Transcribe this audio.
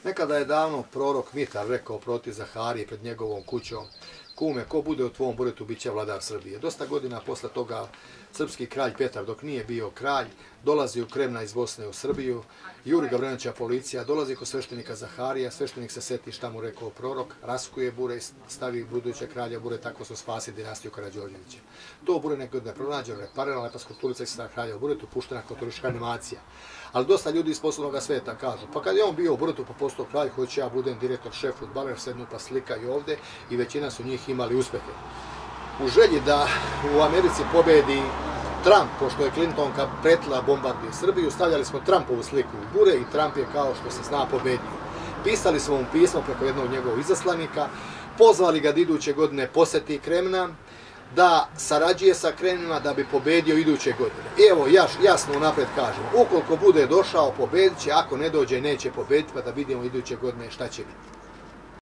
Nekada je davno prorok Mitar rekao proti Zaharije pred njegovom kućom: kume, ko bude u tvom buretu, bit će vladar Srbije. Dosta godina posle toga srpski kralj Petar, dok nije bio kralj, dolazi u Kremna iz Bosne u Srbiju, juri ga vremeća policija, dolazi kod sveštenika Zaharija, sveštenik se seti šta mu rekao prorok, raskuje bure i stavi budućeg kralja bure, tako su spasi dinastiju Karađorđevića. To bure nekog ne pronađeno, reparirala lepa skulpturica iz kralja u buretu, puštena kao turistička animacija. Ali dosta ljudi iz poslovnog sveta kažu, pa kad je on bio u buretu pa postao kralj, hoće ja budem direktor, šef, fudbaler, sednu pa slika i ovde, i većina su njih imali uspehe. U želji da u Americi pobedi Trump, pošto je Clintonka pretila bombardi Srbiju, stavljali smo Trumpovu sliku u bure i Trump je, kao što se zna, pobedio. Pisali smo mu pismo preko jednog njegovog izaslanika, pozvali ga da iduće godine poseti Kremna, da sarađuje sa Kremnima da bi pobedio iduće godine. I evo, jasno unapred kažem, ukoliko bude došao, pobedit će, ako ne dođe, neće pobediti, pa da vidimo iduće godine šta će biti.